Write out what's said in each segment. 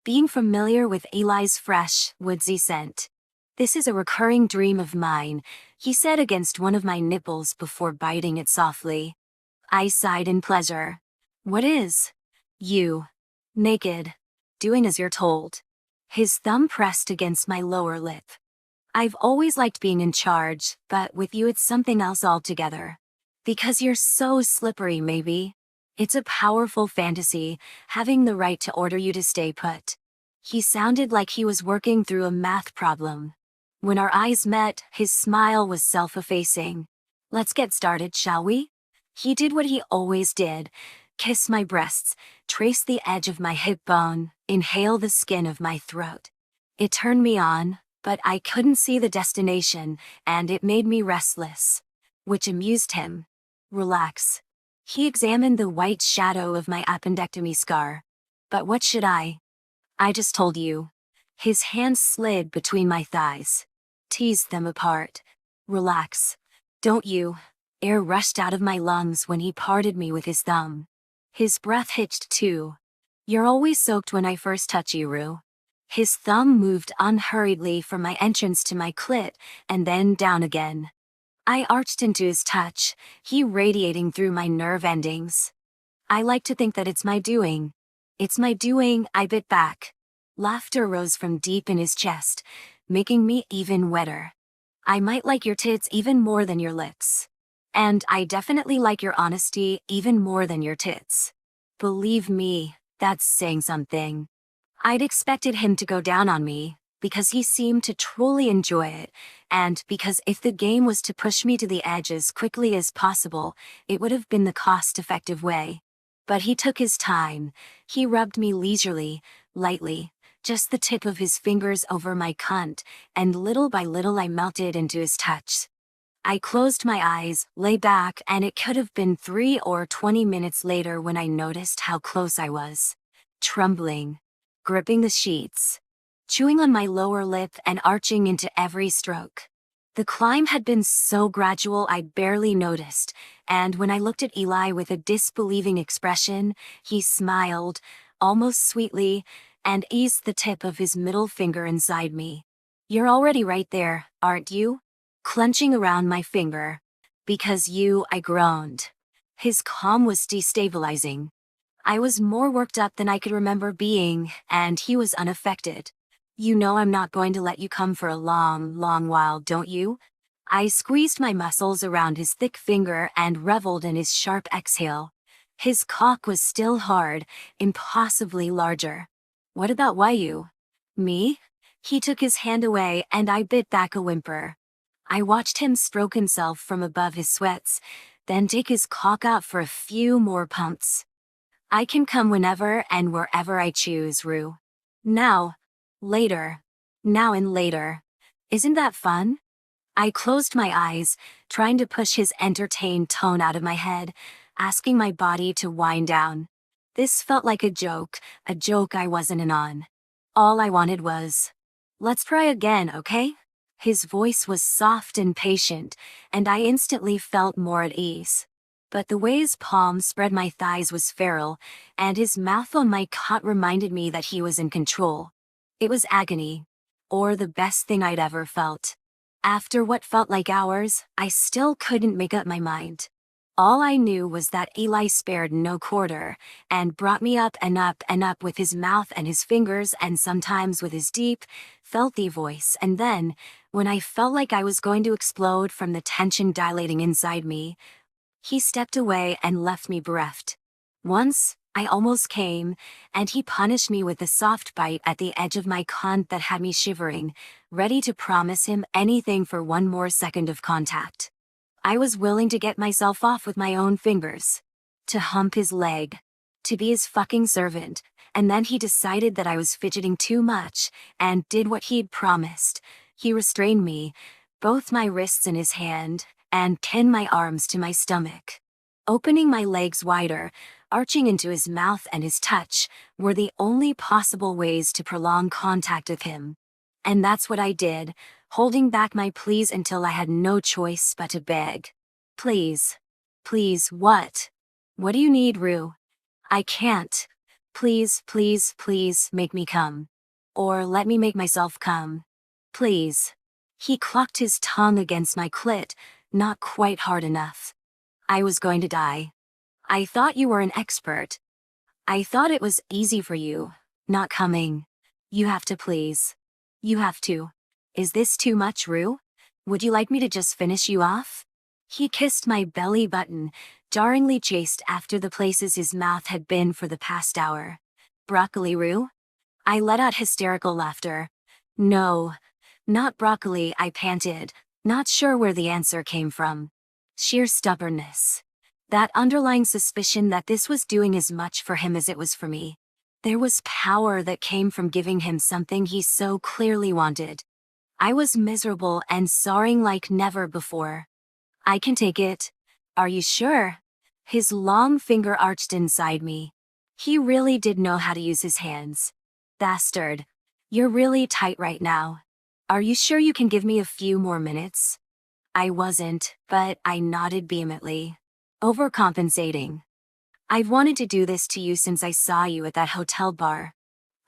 being familiar with Eli's fresh, woodsy scent. "This is a recurring dream of mine," he said against one of my nipples before biting it softly. I sighed in pleasure. "What is?" "You. Naked. Doing as you're told." His thumb pressed against my lower lip. "I've always liked being in charge, but with you it's something else altogether. Because you're so slippery, maybe. It's a powerful fantasy, having the right to order you to stay put." He sounded like he was working through a math problem. When our eyes met, his smile was self-effacing. "Let's get started, shall we?" He did what he always did: kiss my breasts, trace the edge of my hip bone, inhale the skin of my throat. It turned me on, but I couldn't see the destination, and it made me restless. Which amused him. "Relax." He examined the white shadow of my appendectomy scar. "But what should I?" "I just told you." His hands slid between my thighs. Teased them apart. "Relax." "Don't you?" Air rushed out of my lungs when he parted me with his thumb. His breath hitched too. "You're always soaked when I first touch you, Rue." His thumb moved unhurriedly from my entrance to my clit, and then down again. I arched into his touch, he radiating through my nerve endings. "I like to think that it's my doing." "It's my doing," I bit back. Laughter rose from deep in his chest, making me even wetter. "I might like your tits even more than your lips. And I definitely like your honesty even more than your tits." Believe me, that's saying something. I'd expected him to go down on me, because he seemed to truly enjoy it, and because if the game was to push me to the edge as quickly as possible, it would have been the cost-effective way. But he took his time. He rubbed me leisurely, lightly, just the tip of his fingers over my cunt, and little by little I melted into his touch. I closed my eyes, lay back, and it could have been 3 or 20 minutes later when I noticed how close I was. Trembling. Gripping the sheets. Chewing on my lower lip and arching into every stroke. The climb had been so gradual I'd barely noticed, and when I looked at Eli with a disbelieving expression, he smiled, almost sweetly, and eased the tip of his middle finger inside me. "You're already right there, aren't you?" Clenching around my finger. "Because you," I groaned. His calm was destabilizing. I was more worked up than I could remember being, and he was unaffected. "You know I'm not going to let you come for a long, long while, don't you?" I squeezed my muscles around his thick finger and reveled in his sharp exhale. His cock was still hard, impossibly larger. "What about you?" "Me?" He took his hand away and I bit back a whimper. I watched him stroke himself from above his sweats, then take his cock out for a few more pumps. "I can come whenever and wherever I choose, Rue. Now. Later. Now and later. Isn't that fun?" I closed my eyes, trying to push his entertained tone out of my head, asking my body to wind down. This felt like a joke I wasn't in on. All I wanted was, "Let's try again, okay?" His voice was soft and patient, and I instantly felt more at ease. But the way his palm spread my thighs was feral, and his mouth on my cunt reminded me that he was in control. It was agony. Or the best thing I'd ever felt. After what felt like hours, I still couldn't make up my mind. All I knew was that Eli spared no quarter, and brought me up and up and up with his mouth and his fingers and sometimes with his deep, filthy voice, and then, when I felt like I was going to explode from the tension dilating inside me, he stepped away and left me bereft. Once, I almost came, and he punished me with a soft bite at the edge of my cunt that had me shivering, ready to promise him anything for one more second of contact. I was willing to get myself off with my own fingers. To hump his leg. To be his fucking servant, and then he decided that I was fidgeting too much, and did what he'd promised. He restrained me, both my wrists in his hand, and pinned my arms to my stomach. Opening my legs wider, arching into his mouth and his touch, were the only possible ways to prolong contact with him. And that's what I did, holding back my pleas until I had no choice but to beg. "Please." "Please what? What do you need, Rue?" "I can't." Please, please, please make me come. Or let me make myself come. Please. He clocked his tongue against my clit, not quite hard enough. I was going to die. I thought you were an expert. I thought it was easy for you, not coming. You have to please. You have to. Is this too much, Rue? Would you like me to just finish you off? He kissed my belly button, jarringly chased after the places his mouth had been for the past hour. Broccoli, Rue? I let out hysterical laughter. No. Not broccoli, I panted, not sure where the answer came from. Sheer stubbornness. That underlying suspicion that this was doing as much for him as it was for me. There was power that came from giving him something he so clearly wanted. I was miserable and soaring like never before. I can take it. Are you sure? His long finger arched inside me. He really did know how to use his hands. Bastard. You're really tight right now. Are you sure you can give me a few more minutes? I wasn't, but I nodded vehemently. Overcompensating. I've wanted to do this to you since I saw you at that hotel bar.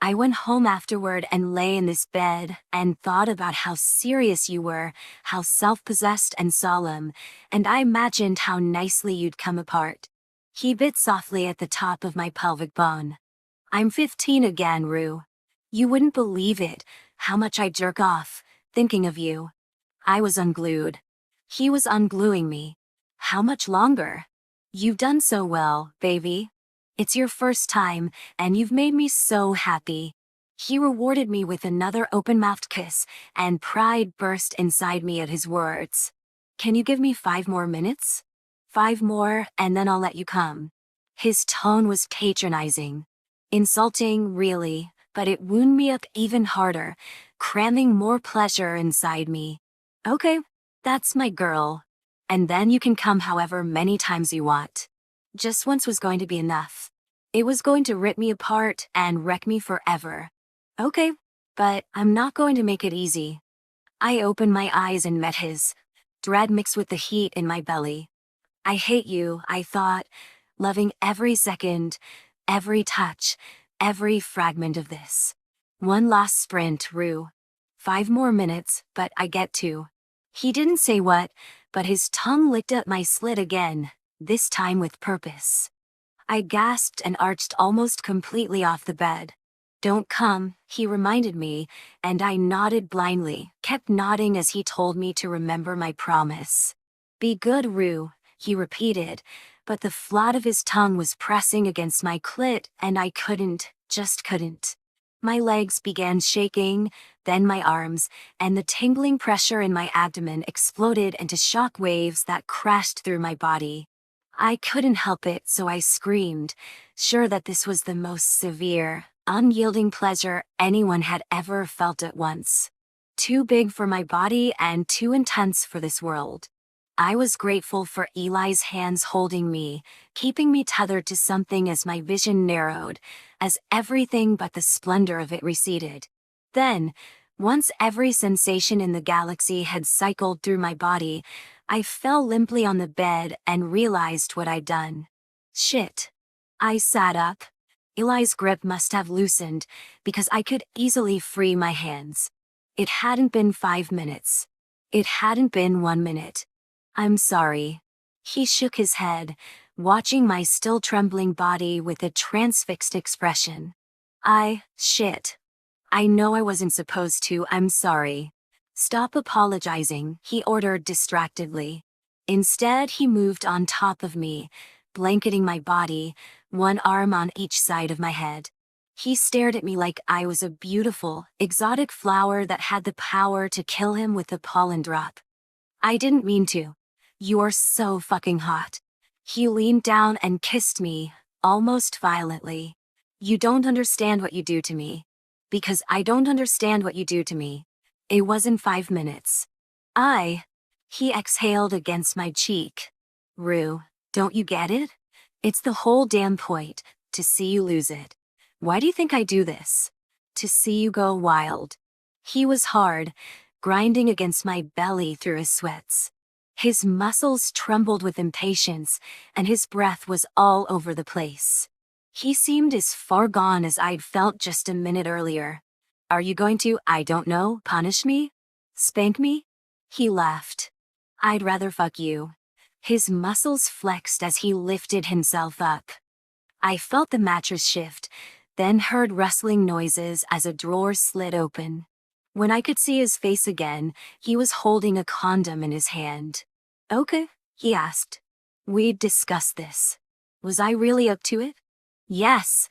I went home afterward and lay in this bed and thought about how serious you were, how self-possessed and solemn, and I imagined how nicely you'd come apart. He bit softly at the top of my pelvic bone. I'm 15 again, Rue. You wouldn't believe it, how much I jerk off, thinking of you. I was unglued. He was ungluing me. How much longer? You've done so well, baby. It's your first time, and you've made me so happy. He rewarded me with another open-mouthed kiss, and pride burst inside me at his words. Can you give me 5 more minutes? 5 more, and then I'll let you come. His tone was patronizing. Insulting, really, but it wound me up even harder, cramming more pleasure inside me. Okay, that's my girl. And then you can come however many times you want. Just once was going to be enough. It was going to rip me apart and wreck me forever. Okay, but I'm not going to make it easy. I opened my eyes and met his, dread mixed with the heat in my belly. I hate you, I thought, loving every second, every touch, every fragment of this. One last sprint, Rue. 5 more minutes, but I get to. He didn't say what, but his tongue licked at my slit again, this time with purpose. I gasped and arched almost completely off the bed. Don't come, he reminded me, and I nodded blindly, kept nodding as he told me to remember my promise. Be good, Rue, he repeated, but the flat of his tongue was pressing against my clit and I just couldn't. My legs began shaking, then my arms, and the tingling pressure in my abdomen exploded into shock waves that crashed through my body. I couldn't help it, so I screamed, sure that this was the most severe, unyielding pleasure anyone had ever felt at once. Too big for my body and too intense for this world. I was grateful for Eli's hands holding me, keeping me tethered to something as my vision narrowed, as everything but the splendor of it receded. Then, once every sensation in the galaxy had cycled through my body, I fell limply on the bed and realized what I'd done. Shit. I sat up. Eli's grip must have loosened, because I could easily free my hands. It hadn't been 5 minutes. It hadn't been 1 minute. I'm sorry. He shook his head, watching my still trembling body with a transfixed expression. Shit. I know I wasn't supposed to, I'm sorry. Stop apologizing, he ordered distractedly. Instead, he moved on top of me, blanketing my body, one arm on each side of my head. He stared at me like I was a beautiful, exotic flower that had the power to kill him with a pollen drop. I didn't mean to. You're so fucking hot. He leaned down and kissed me, almost violently. You don't understand what you do to me. Because I don't understand what you do to me. It wasn't 5 minutes. He exhaled against my cheek. Rue, don't you get it? It's the whole damn point, to see you lose it. Why do you think I do this? To see you go wild. He was hard, grinding against my belly through his sweats. His muscles trembled with impatience, and his breath was all over the place. He seemed as far gone as I'd felt just a minute earlier. Are you going to, I don't know, punish me? Spank me? He laughed. I'd rather fuck you. His muscles flexed as he lifted himself up. I felt the mattress shift, then heard rustling noises as a drawer slid open. When I could see his face again, he was holding a condom in his hand. Okay, he asked. We'd discussed this. Was I really up to it? Yes,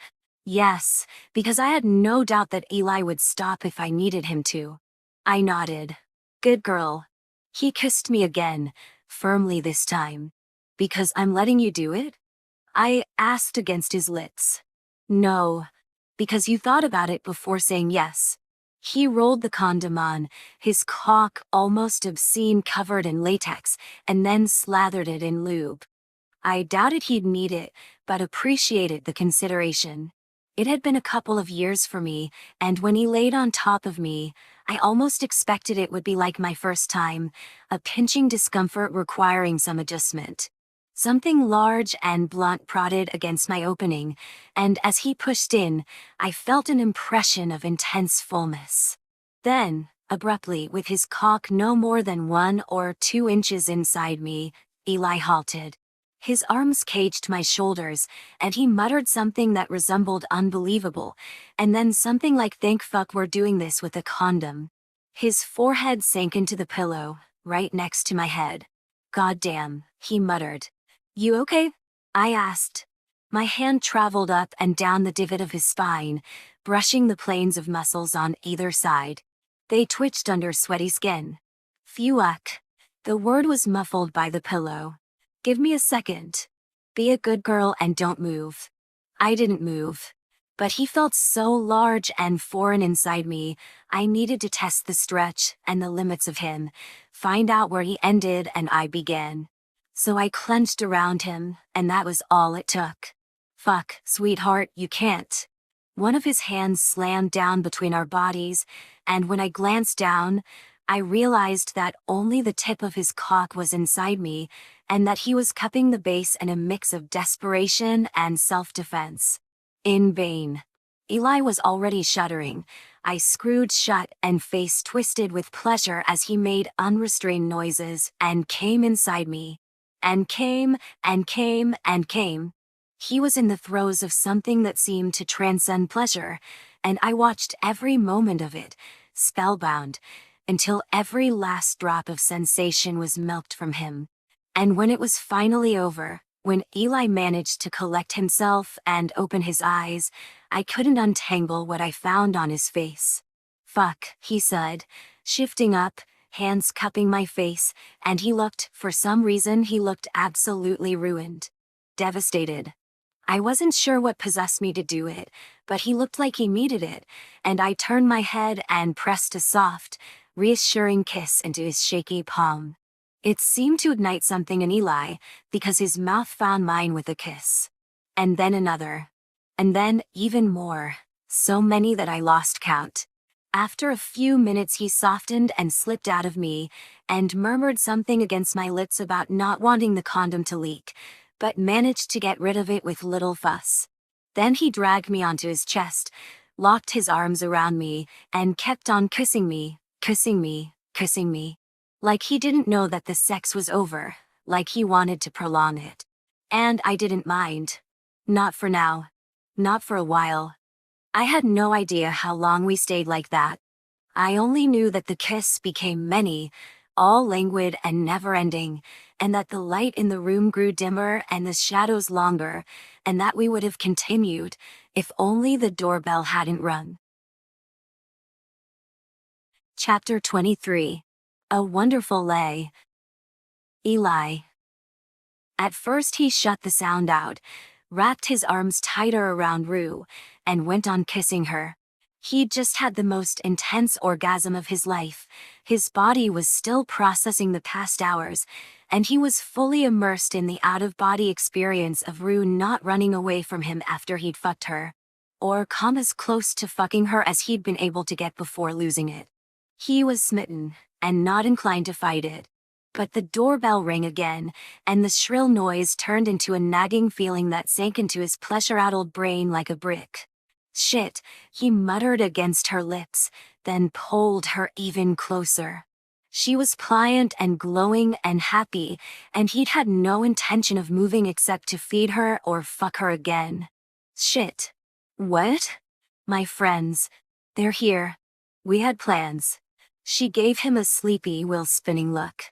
because I had no doubt that Eli would stop if I needed him to. I nodded. Good girl. He kissed me again, firmly this time. Because I'm letting you do it? I asked against his lips. No, because you thought about it before saying yes. He rolled the condom on, his cock almost obscene covered in latex, and then slathered it in lube. I doubted he'd need it, but appreciated the consideration. It had been a couple of years for me, and when he laid on top of me, I almost expected it would be like my first time, a pinching discomfort requiring some adjustment. Something large and blunt prodded against my opening, and as he pushed in, I felt an impression of intense fullness. Then, abruptly, with his cock no more than 1 or 2 inches inside me, Eli halted. His arms caged my shoulders, and he muttered something that resembled unbelievable, and then something like thank fuck we're doing this with a condom. His forehead sank into the pillow, right next to my head. Goddamn, he muttered. You okay? I asked. My hand traveled up and down the divot of his spine, brushing the planes of muscles on either side. They twitched under sweaty skin. Fuck. The word was muffled by the pillow. Give me a second. Be a good girl and don't move. I didn't move. But he felt so large and foreign inside me, I needed to test the stretch and the limits of him, find out where he ended and I began. So I clenched around him, and that was all it took. Fuck, sweetheart, you can't. One of his hands slammed down between our bodies, and when I glanced down, I realized that only the tip of his cock was inside me, and that he was cupping the base in a mix of desperation and self-defense. In vain. Eli was already shuddering. I screwed shut and face twisted with pleasure as he made unrestrained noises and came inside me. And came, and came, and came. He was in the throes of something that seemed to transcend pleasure, and I watched every moment of it, spellbound, until every last drop of sensation was milked from him. And when it was finally over, when Eli managed to collect himself and open his eyes, I couldn't untangle what I found on his face. Fuck, he said, shifting up, hands cupping my face, and for some reason he looked absolutely ruined. Devastated. I wasn't sure what possessed me to do it, but he looked like he needed it, and I turned my head and pressed a soft, reassuring kiss into his shaky palm. It seemed to ignite something in Eli, because his mouth found mine with a kiss. And then another. And then even more. So many that I lost count. After a few minutes he softened and slipped out of me, and murmured something against my lips about not wanting the condom to leak, but managed to get rid of it with little fuss. Then he dragged me onto his chest, locked his arms around me, and kept on kissing me, kissing me, kissing me. Like he didn't know that the sex was over, like he wanted to prolong it. And I didn't mind. Not for now. Not for a while. I had no idea how long we stayed like that. I only knew that the kiss became many, all languid and never-ending, and that the light in the room grew dimmer and the shadows longer, and that we would have continued, if only the doorbell hadn't rung. Chapter 23. A Wonderful Lay. Eli. At first he shut the sound out, wrapped his arms tighter around Rue, and went on kissing her. He'd just had the most intense orgasm of his life. His body was still processing the past hours, and he was fully immersed in the out-of-body experience of Rue not running away from him after he'd fucked her, or come as close to fucking her as he'd been able to get before losing it. He was smitten, and not inclined to fight it. But the doorbell rang again, and the shrill noise turned into a nagging feeling that sank into his pleasure-addled brain like a brick. Shit, he muttered against her lips, then pulled her even closer. She was pliant and glowing and happy, and he'd had no intention of moving except to feed her or fuck her again. Shit. What? My friends. They're here. We had plans. She gave him a sleepy, wheel-spinning look.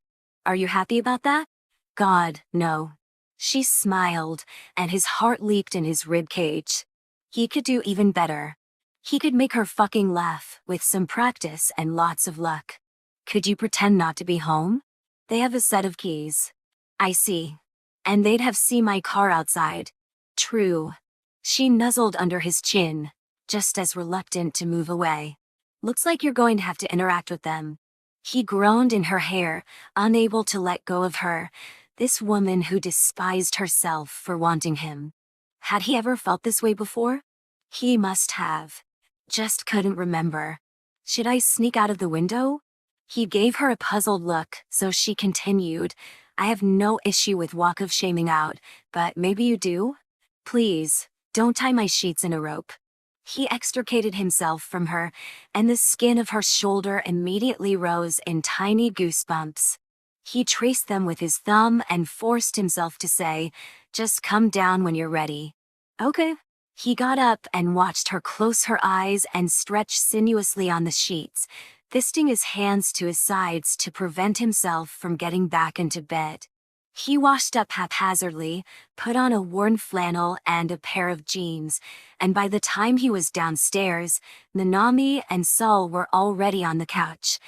Are you happy about that? God, no. She smiled, and his heart leaped in his ribcage. He could do even better. He could make her fucking laugh, with some practice and lots of luck. Could you pretend not to be home? They have a set of keys. I see. And they'd have seen my car outside. True. She nuzzled under his chin, just as reluctant to move away. Looks like you're going to have to interact with them. He groaned in her hair, unable to let go of her, this woman who despised herself for wanting him. Had he ever felt this way before? He must have. Just couldn't remember. Should I sneak out of the window? He gave her a puzzled look, so she continued. I have no issue with walk of shaming out, but maybe you do? Please, don't tie my sheets in a rope. He extricated himself from her, and the skin of her shoulder immediately rose in tiny goosebumps. He traced them with his thumb and forced himself to say, just come down when you're ready. Okay. He got up and watched her close her eyes and stretch sinuously on the sheets, fisting his hands to his sides to prevent himself from getting back into bed. He washed up haphazardly, put on a worn flannel and a pair of jeans, and by the time he was downstairs, Nanami and Sol were already on the couch,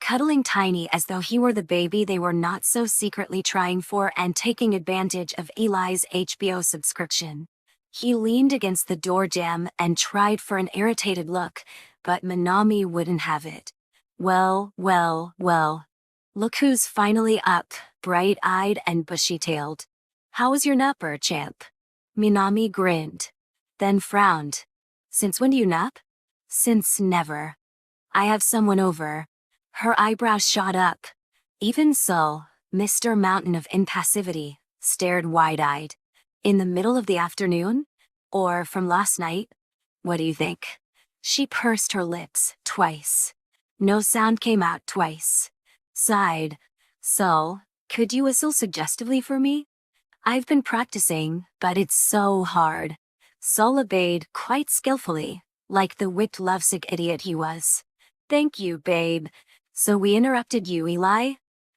cuddling Tiny as though he were the baby they were not so secretly trying for and taking advantage of Eli's HBO subscription. He leaned against the door jamb and tried for an irritated look, but Nanami wouldn't have it. Well. Look who's finally up, bright-eyed and bushy-tailed. How was your nupper, champ? Minami grinned, then frowned. Since when do you nap? Since never. I have someone over. Her eyebrows shot up. Even Sol, Mr. Mountain of Impassivity, stared wide-eyed. In the middle of the afternoon? Or from last night? What do you think? She pursed her lips twice. No sound came out twice. Sighed. Sol, could you whistle suggestively for me? I've been practicing, but it's so hard. Sol obeyed quite skillfully, like the whipped lovesick idiot he was. Thank you, babe. So we interrupted you, Eli?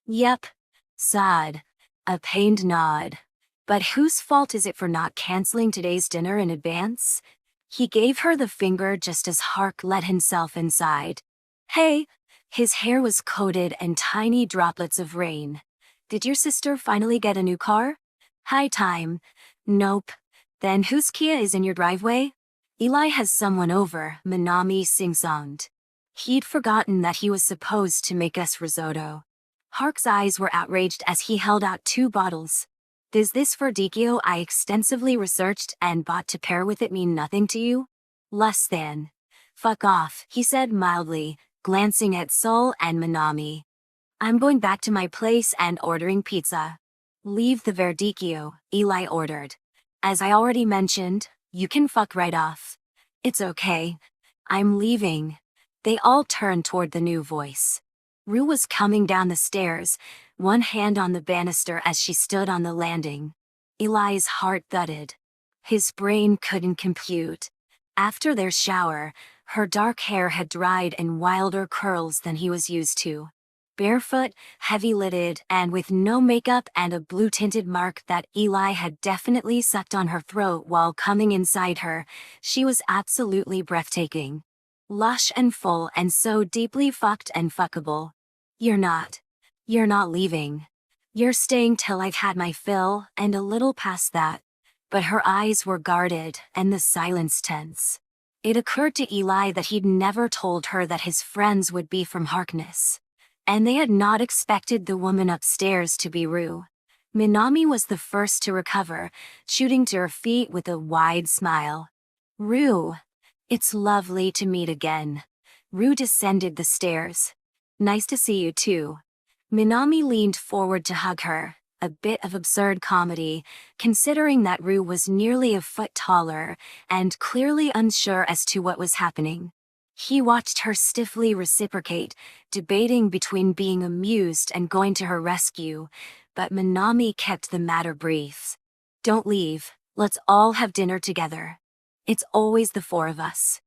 Yep. Sighed. A pained nod. But whose fault is it for not canceling today's dinner in advance? He gave her the finger just as Hark let himself inside. Hey! His hair was coated in tiny droplets of rain. Did your sister finally get a new car? High time. Nope. Then whose Kia is in your driveway? Eli has someone over, Minami sing-songed. He'd forgotten that he was supposed to make us risotto. Hark's eyes were outraged as he held out 2 bottles. Does this verdicchio I extensively researched and bought to pair with it mean nothing to you? Less than. Fuck off, he said mildly, glancing at Sol and Minami. I'm going back to my place and ordering pizza. Leave the verdicchio, Eli ordered. As I already mentioned, you can fuck right off. It's okay. I'm leaving. They all turned toward the new voice. Rue was coming down the stairs, one hand on the banister as she stood on the landing. Eli's heart thudded. His brain couldn't compute. After their shower, her dark hair had dried in wilder curls than he was used to. Barefoot, heavy-lidded, and with no makeup and a blue-tinted mark that Eli had definitely sucked on her throat while coming inside her, she was absolutely breathtaking. Lush and full and so deeply fucked and fuckable. You're not leaving. You're staying till I've had my fill and a little past that. But her eyes were guarded and the silence tense. It occurred to Eli that he'd never told her that his friends would be from Harkness. And they had not expected the woman upstairs to be Rue. Minami was the first to recover, shooting to her feet with a wide smile. Rue. It's lovely to meet again. Rue descended the stairs. Nice to see you too. Minami leaned forward to hug her, a bit of absurd comedy, considering that Rue was nearly a foot taller and clearly unsure as to what was happening. He watched her stiffly reciprocate, debating between being amused and going to her rescue, but Minami kept the matter brief. "Don't leave, let's all have dinner together. It's always the four of us.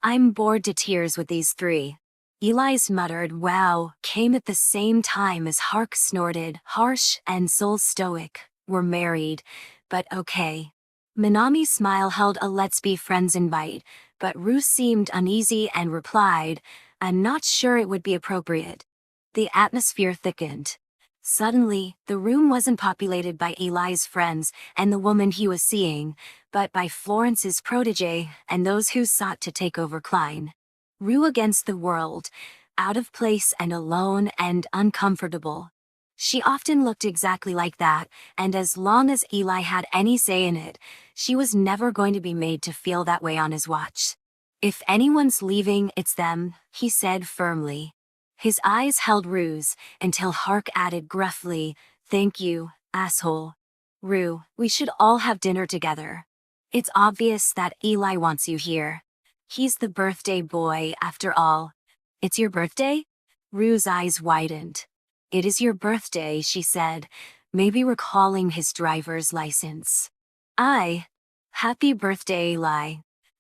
I'm bored to tears with these three." Eli's muttered "wow" came at the same time as Hark snorted, harsh and soul stoic. "We're married, but okay." Minami's smile held a "let's be friends" invite, but Rue seemed uneasy and replied, "I'm not sure it would be appropriate." The atmosphere thickened. Suddenly, the room wasn't populated by Eli's friends and the woman he was seeing, but by Florence's protégé and those who sought to take over Klein. Rue against the world, out of place and alone and uncomfortable. She often looked exactly like that, and as long as Eli had any say in it, she was never going to be made to feel that way on his watch. "If anyone's leaving, it's them," he said firmly. His eyes held Rue's until Hark added gruffly, "Thank you, asshole. Rue, we should all have dinner together. It's obvious that Eli wants you here. He's the birthday boy, after all." "It's your birthday?" Rue's eyes widened. "It is your birthday," she said, maybe recalling his driver's license. Happy birthday, Eli."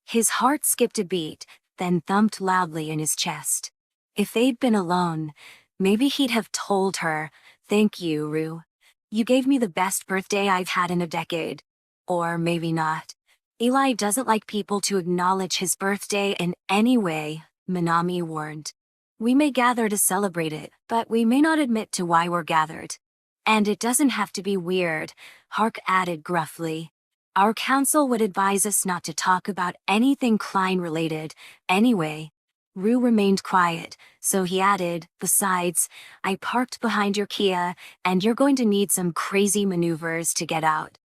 His heart skipped a beat, then thumped loudly in his chest. If they'd been alone, maybe he'd have told her, "Thank you, Rue. You gave me the best birthday I've had in a decade." Or maybe not. Eli doesn't like people to acknowledge his birthday in any way, Minami warned. "We may gather to celebrate it, but we may not admit to why we're gathered. And it doesn't have to be weird," Hark added gruffly. "Our council would advise us not to talk about anything Klein-related, anyway." Rue remained quiet, so he added, "Besides, I parked behind your Kia, and you're going to need some crazy maneuvers to get out.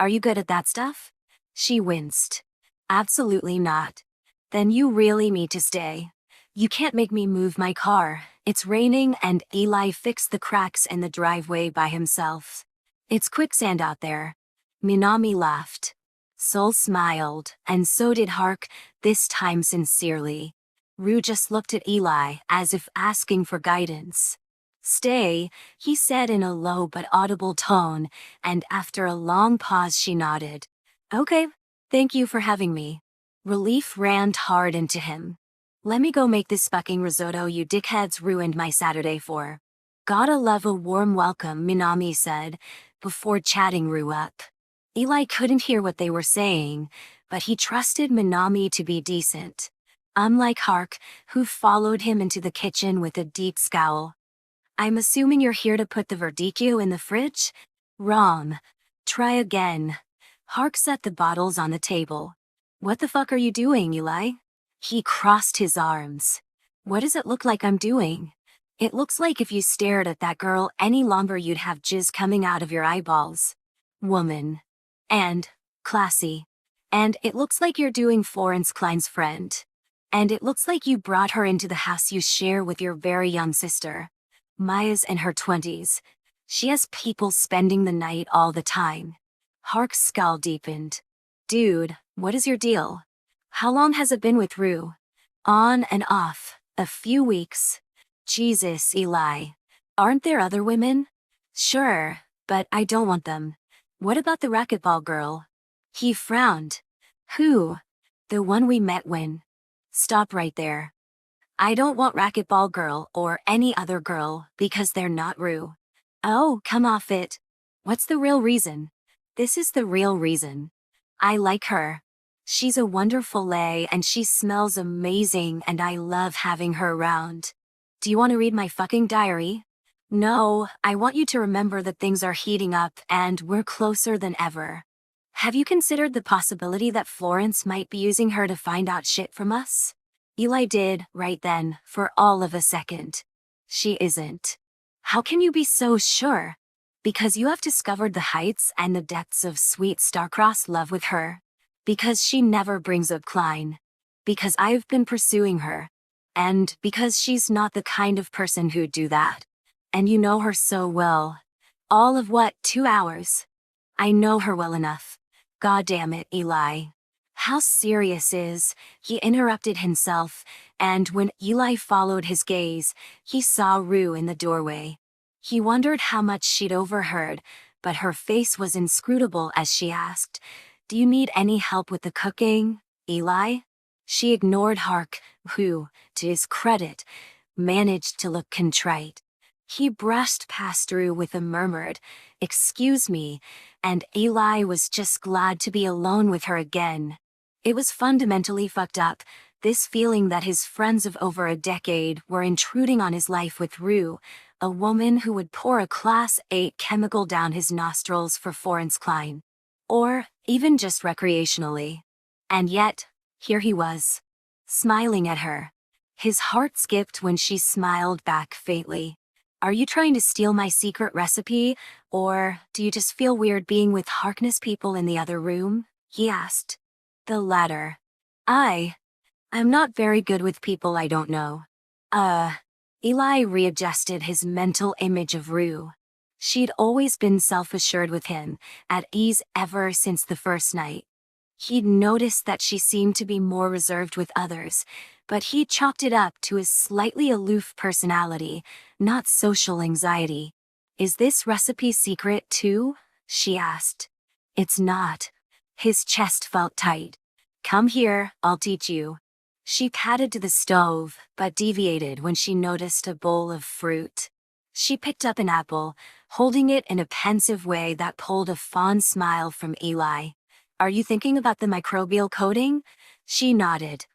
Are you good at that stuff?" She winced. "Absolutely not." "Then you really need to stay. You can't make me move my car. It's raining and Eli fixed the cracks in the driveway by himself. It's quicksand out there." Minami laughed. Sol smiled, and so did Hark, this time sincerely. Rue just looked at Eli as if asking for guidance. "Stay," he said in a low but audible tone, and after a long pause she nodded. "Okay, thank you for having me." Relief ran hard into him. "Let me go make this fucking risotto you dickheads ruined my Saturday for." "Gotta love a warm welcome," Minami said, before chatting Rue up. Eli couldn't hear what they were saying, but he trusted Minami to be decent. Unlike Hark, who followed him into the kitchen with a deep scowl. "I'm assuming you're here to put the verdicchio in the fridge?" "Wrong. Try again." Hark set the bottles on the table. "What the fuck are you doing, Eli?" He crossed his arms. "What does it look like I'm doing?" "It looks like if you stared at that girl any longer you'd have jizz coming out of your eyeballs." "Woman." And classy. "And it looks like you're doing Florence Klein's friend. And it looks like you brought her into the house you share with your very young sister. Maya's in her 20s. She has people spending the night all the time." Hark's scowl deepened. "Dude, what is your deal? How long has it been with Rue?" "On and off, a few weeks." "Jesus, Eli. Aren't there other women?" "Sure, but I don't want them." "What about the racquetball girl?" He frowned. "Who?" "The one we met when." "Stop right there. I don't want racquetball girl or any other girl because they're not Rue." "Oh, come off it. What's the real reason?" "This is the real reason. I like her. She's a wonderful lay and she smells amazing and I love having her around." "Do you want to read my fucking diary?" "No, I want you to remember that things are heating up and we're closer than ever. Have you considered the possibility that Florence might be using her to find out shit from us?" Eli did, right then, for all of a second. "She isn't." "How can you be so sure?" "Because you have discovered the heights and the depths of sweet star-crossed love with her. Because she never brings up Klein. Because I've been pursuing her. And because she's not the kind of person who'd do that. And you know her so well. All of what, 2 hours? I know her well enough. God damn it, Eli. How serious is, he interrupted himself, and when Eli followed his gaze, he saw Rue in the doorway. He wondered how much she'd overheard, but her face was inscrutable as she asked, "Do you need any help with the cooking, Eli?" She ignored Hark, who, to his credit, managed to look contrite. He brushed past Rue with a murmured, "Excuse me," and Eli was just glad to be alone with her again. It was fundamentally fucked up, this feeling that his friends of over a decade were intruding on his life with Rue, a woman who would pour a Class 8 chemical down his nostrils for Florence Klein. Or even just recreationally. And yet, here he was, smiling at her. His heart skipped when she smiled back faintly. "Are you trying to steal my secret recipe, or do you just feel weird being with Harkness people in the other room?" he asked. "The latter. I'm not very good with people I don't know." Eli readjusted his mental image of Rue. She'd always been self-assured with him, at ease ever since the first night. He'd noticed that she seemed to be more reserved with others, but he chalked it up to his slightly aloof personality, not social anxiety. "Is this recipe secret too?" she asked. "It's not." His chest felt tight. "Come here, I'll teach you." She padded to the stove, but deviated when she noticed a bowl of fruit. She picked up an apple, holding it in a pensive way that pulled a fond smile from Eli. "Are you thinking about the microbial coating?" She nodded.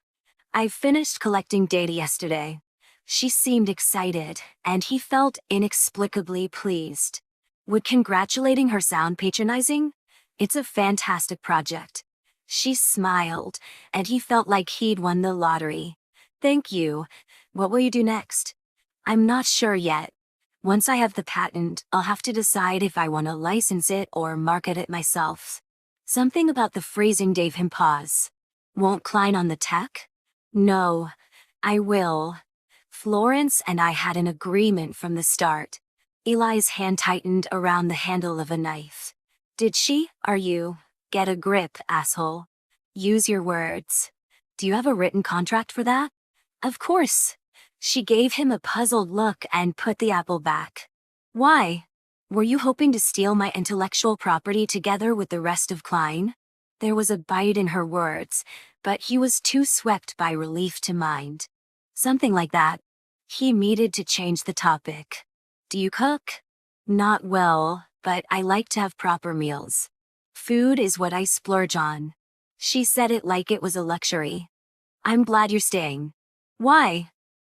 "I finished collecting data yesterday." She seemed excited, and he felt inexplicably pleased. Would congratulating her sound patronizing? "It's a fantastic project." She smiled, and he felt like he'd won the lottery. "Thank you. What will you do next?" "I'm not sure yet. Once I have the patent, I'll have to decide if I want to license it or market it myself." Something about the phrasing gave him pause. "Won't Klein on the tech?" "No. I will. Florence and I had an agreement from the start." Eli's hand tightened around the handle of a knife. "Did she? Are you? Get a grip, asshole. Use your words. Do you have a written contract for that?" "Of course." She gave him a puzzled look and put the apple back. "Why? Were you hoping to steal my intellectual property together with the rest of Klein?" There was a bite in her words, but he was too swept by relief to mind. "Something like that." He needed to change the topic. "Do you cook?" "Not well, but I like to have proper meals. Food is what I splurge on." She said it like it was a luxury. "I'm glad you're staying." "Why?"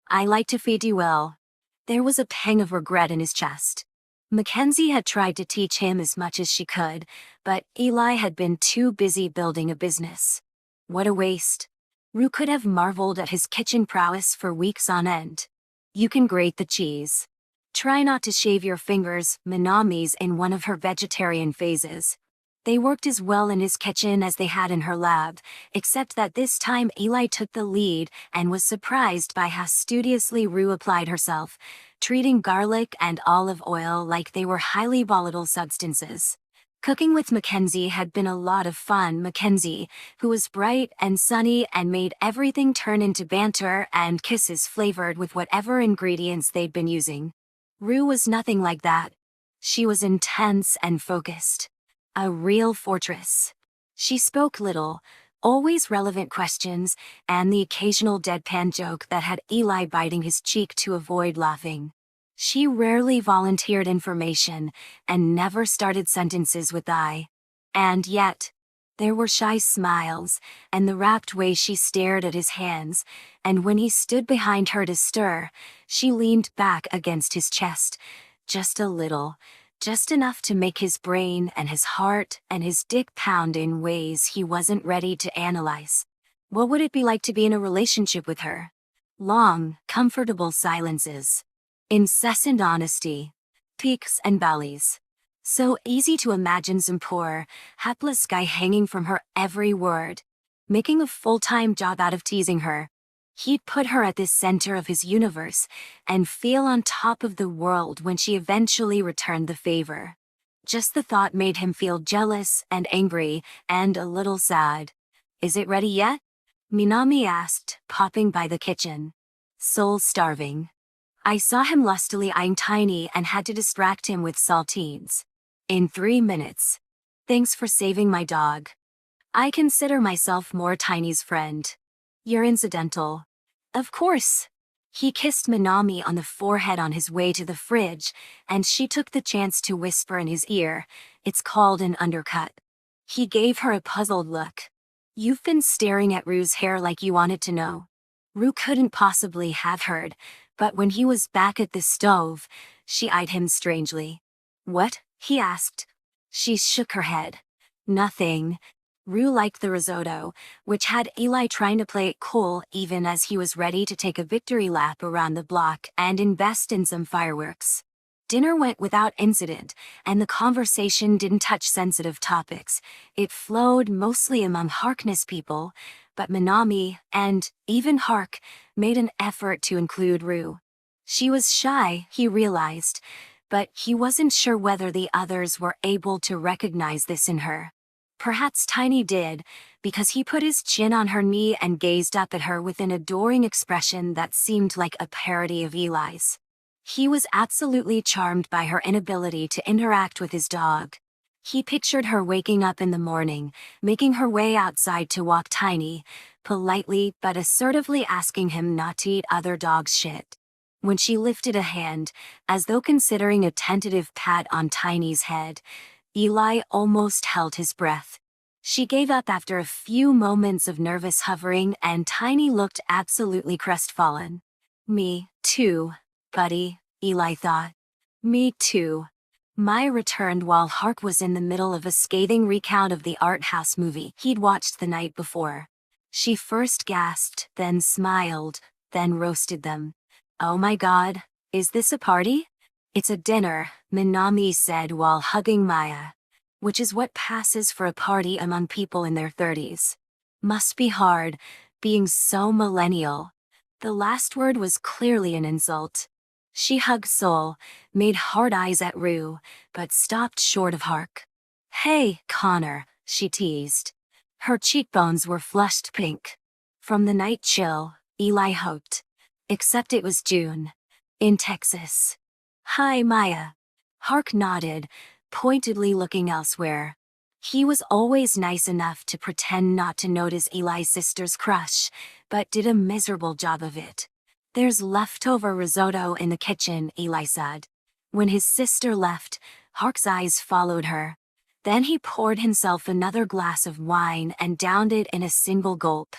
"I like to feed you well." There was a pang of regret in his chest. Mackenzie had tried to teach him as much as she could, but Eli had been too busy building a business. What a waste. Rue could have marveled at his kitchen prowess for weeks on end. "You can grate the cheese. Try not to shave your fingers," Minami's in one of her vegetarian phases. They worked as well in his kitchen as they had in her lab, except that this time Eli took the lead and was surprised by how studiously Rue applied herself, treating garlic and olive oil like they were highly volatile substances. Cooking with Mackenzie had been a lot of fun. Mackenzie, who was bright and sunny and made everything turn into banter and kisses flavored with whatever ingredients they'd been using. Rue was nothing like that. She was intense and focused. A real fortress. She spoke little, always relevant questions, and the occasional deadpan joke that had Eli biting his cheek to avoid laughing. She rarely volunteered information, and never started sentences with "I." And yet, there were shy smiles, and the rapt way she stared at his hands, and when he stood behind her to stir, she leaned back against his chest, just a little, just enough to make his brain and his heart and his dick pound in ways he wasn't ready to analyze. What would it be like to be in a relationship with her? Long, comfortable silences. Incessant honesty. Peaks and valleys. So easy to imagine some poor, hapless guy hanging from her every word, making a full-time job out of teasing her. He'd put her at the center of his universe and feel on top of the world when she eventually returned the favor. Just the thought made him feel jealous and angry and a little sad. "Is it ready yet?" Minami asked, popping by the kitchen. Soul starving. I saw him lustily eyeing Tiny and had to distract him with saltines. "In 3 minutes. Thanks for saving my dog. I consider myself more Tiny's friend. You're incidental." "Of course." He kissed Minami on the forehead on his way to the fridge, and she took the chance to whisper in his ear, "It's called an undercut." He gave her a puzzled look. "You've been staring at Rue's hair like you wanted to know." Rue couldn't possibly have heard, but when he was back at the stove, she eyed him strangely. "What?" he asked. She shook her head. "Nothing." Rue liked the risotto, which had Eli trying to play it cool even as he was ready to take a victory lap around the block and invest in some fireworks. Dinner went without incident, and the conversation didn't touch sensitive topics. It flowed mostly among Harkness people, but Minami, and even Hark, made an effort to include Rue. She was shy, he realized, but he wasn't sure whether the others were able to recognize this in her. Perhaps Tiny did, because he put his chin on her knee and gazed up at her with an adoring expression that seemed like a parody of Eli's. He was absolutely charmed by her inability to interact with his dog. He pictured her waking up in the morning, making her way outside to walk Tiny, politely but assertively asking him not to eat other dogs' shit. When she lifted a hand, as though considering a tentative pat on Tiny's head, Eli almost held his breath. She gave up after a few moments of nervous hovering, and Tiny looked absolutely crestfallen. "Me, too, buddy," Eli thought. "Me too." Maya returned while Hark was in the middle of a scathing recount of the art house movie he'd watched the night before. She first gasped, then smiled, then roasted them. "Oh my God, is this a party?" "It's a dinner," Minami said while hugging Maya. "Which is what passes for a party among people in their 30s. Must be hard, being so millennial." The last word was clearly an insult. She hugged Sol, made hard eyes at Rue, but stopped short of Hark. "Hey, Connor," she teased. Her cheekbones were flushed pink. From the night chill, Eli hoped. Except it was June. In Texas. "Hi, Maya." Hark nodded, pointedly looking elsewhere. He was always nice enough to pretend not to notice Eli's sister's crush, but did a miserable job of it. "There's leftover risotto in the kitchen," Eli said. When his sister left, Hark's eyes followed her. Then he poured himself another glass of wine and downed it in a single gulp.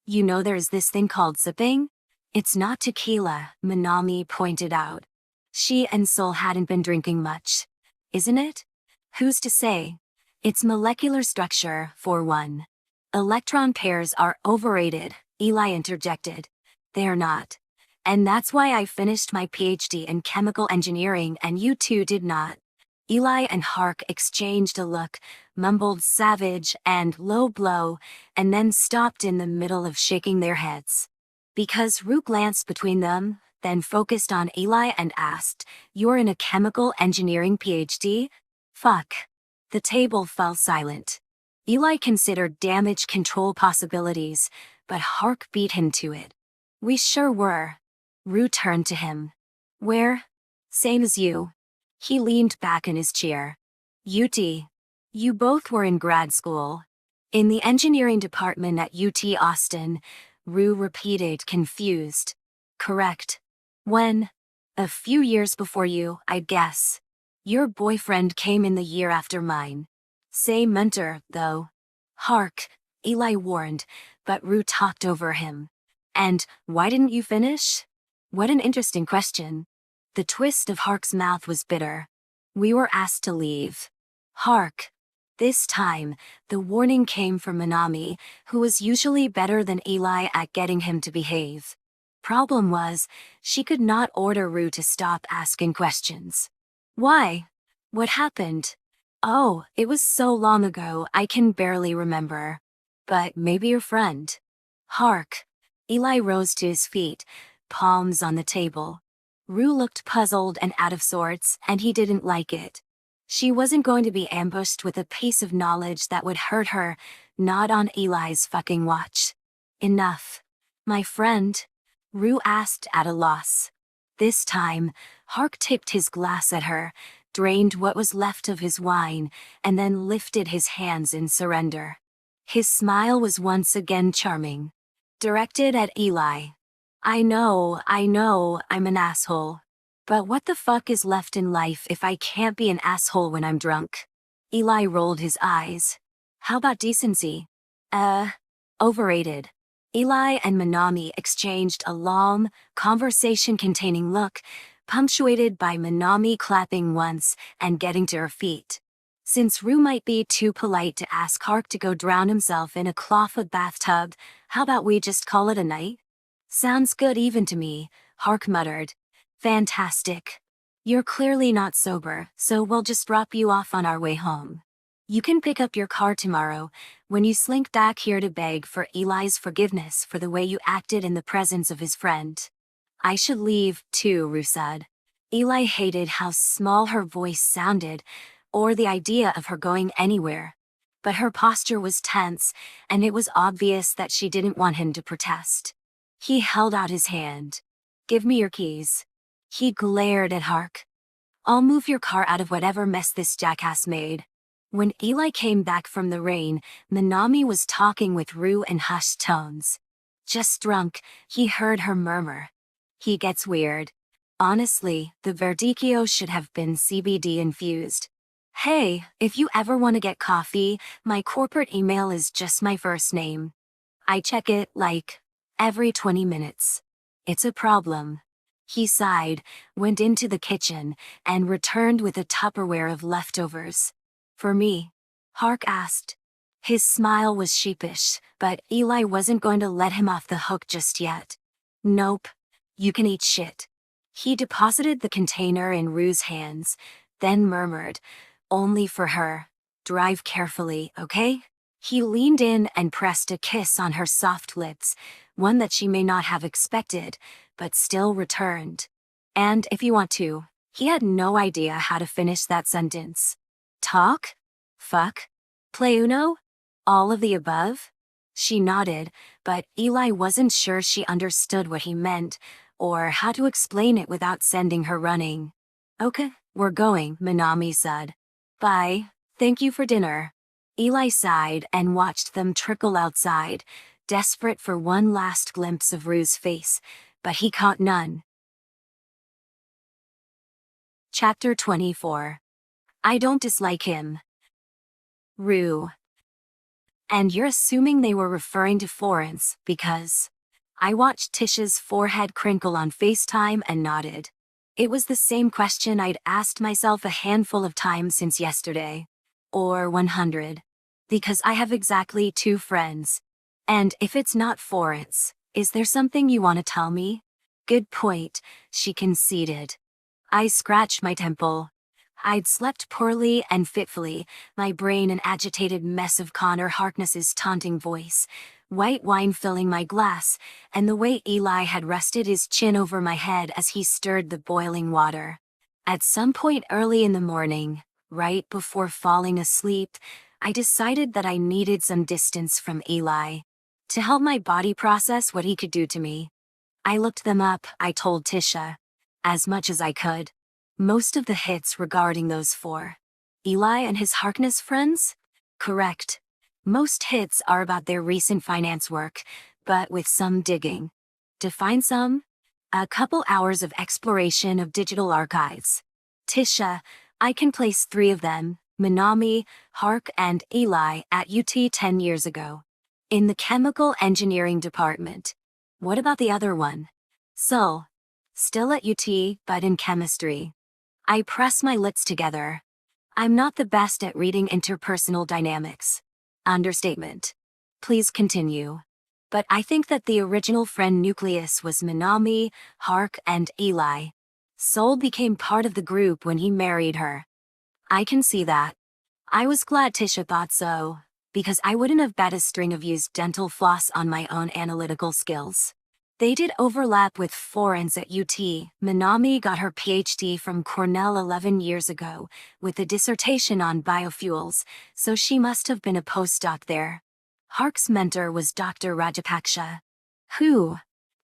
"You know there's this thing called sipping? It's not tequila," Minami pointed out. She and Sol hadn't been drinking much. "Isn't it?" "Who's to say? It's molecular structure, for one." "Electron pairs are overrated," Eli interjected. "They're not. And that's why I finished my PhD in chemical engineering and you two did not." Eli and Hark exchanged a look, mumbled savage and low blow, and then stopped in the middle of shaking their heads. Because Rue glanced between them, then focused on Eli and asked, "You're in a chemical engineering PhD? Fuck." The table fell silent. Eli considered damage control possibilities, but Hark beat him to it. "We sure were." Rue turned to him. "Where?" "Same as you." He leaned back in his chair. "UT. You both were in grad school." "In the engineering department at UT Austin," Rue repeated, confused. "Correct. When?" "A few years before you, I'd guess. Your boyfriend came in the year after mine. Same mentor, though." "Hark," Eli warned, but Rue talked over him. "And why didn't you finish?" "What an interesting question." The twist of Hark's mouth was bitter. "We were asked to leave." "Hark." This time, the warning came from Minami, who was usually better than Eli at getting him to behave. Problem was, she could not order Rue to stop asking questions. "Why? What happened?" "Oh, it was so long ago I can barely remember. But maybe your friend." "Hark." Eli rose to his feet, palms on the table. Rue looked puzzled and out of sorts, and he didn't like it. She wasn't going to be ambushed with a piece of knowledge that would hurt her, not on Eli's fucking watch. Enough. My friend? Rue asked at a loss. This time, Hark tipped his glass at her, drained what was left of his wine, and then lifted his hands in surrender. His smile was once again charming. Directed at Eli. I know, I'm an asshole. But what the fuck is left in life if I can't be an asshole when I'm drunk? Eli rolled his eyes. How about decency? Overrated. Eli and Minami exchanged a long, conversation-containing look, punctuated by Minami clapping once and getting to her feet. Since Rue might be too polite to ask Hark to go drown himself in a clawfoot bathtub, how about we just call it a night? Sounds good even to me, Hark muttered. Fantastic. You're clearly not sober, so we'll just drop you off on our way home. You can pick up your car tomorrow, when you slink back here to beg for Eli's forgiveness for the way you acted in the presence of his friend. I should leave, too, Rue said. Eli hated how small her voice sounded, or the idea of her going anywhere. But her posture was tense, and it was obvious that she didn't want him to protest. He held out his hand. Give me your keys. He glared at Hark. I'll move your car out of whatever mess this jackass made. When Eli came back from the rain, Minami was talking with Rue in hushed tones. Just drunk, he heard her murmur. He gets weird. Honestly, the Verdicchio should have been CBD infused. Hey, if you ever want to get coffee, my corporate email is just my first name. I check it, every 20 minutes. It's a problem. He sighed, went into the kitchen, and returned with a Tupperware of leftovers. For me? Hark asked. His smile was sheepish, but Eli wasn't going to let him off the hook just yet. Nope. You can eat shit. He deposited the container in Rue's hands, then murmured, only for her. Drive carefully, okay? He leaned in and pressed a kiss on her soft lips, one that she may not have expected, but still returned. And if you want to, he had no idea how to finish that sentence. Talk? Fuck? Play Uno? All of the above? She nodded, but Eli wasn't sure she understood what he meant, or how to explain it without sending her running. Okay, we're going, Minami said. Bye, thank you for dinner. Eli sighed and watched them trickle outside, desperate for one last glimpse of Rue's face, but he caught none. Chapter 24. I don't dislike him. Rue. And you're assuming they were referring to Florence, because... I watched Tisha's forehead crinkle on FaceTime and nodded. It was the same question I'd asked myself a handful of times since yesterday. Or 100. Because I have exactly 2 friends. And if it's not Florence, is there something you want to tell me? Good point, she conceded. I scratched my temple. I'd slept poorly and fitfully, my brain an agitated mess of Connor Harkness's taunting voice, white wine filling my glass, and the way Eli had rested his chin over my head as he stirred the boiling water. At some point early in the morning, right before falling asleep, I decided that I needed some distance from Eli, to help my body process what he could do to me. I looked them up, I told Tisha. As much as I could. Most of the hits regarding those 4. Eli and his Harkness friends? Correct. Most hits are about their recent finance work, but with some digging. To find some? A couple hours of exploration of digital archives. Tisha, I can place 3 of them, Minami, Hark, and Eli, at UT 10 years ago. In the chemical engineering department. What about the other one? Sul. Still at UT, but in chemistry. I press my lips together. I'm not the best at reading interpersonal dynamics. Understatement. Please continue. But I think that the original friend nucleus was Minami, Hark, and Eli. Sol became part of the group when he married her. I can see that. I was glad Tisha thought so. because I wouldn't have bet a string of used dental floss on my own analytical skills. They did overlap with Florence at UT. Minami got her PhD from Cornell 11 years ago, with a dissertation on biofuels, so she must have been a postdoc there. Hark's mentor was Dr. Rajapaksha. Who?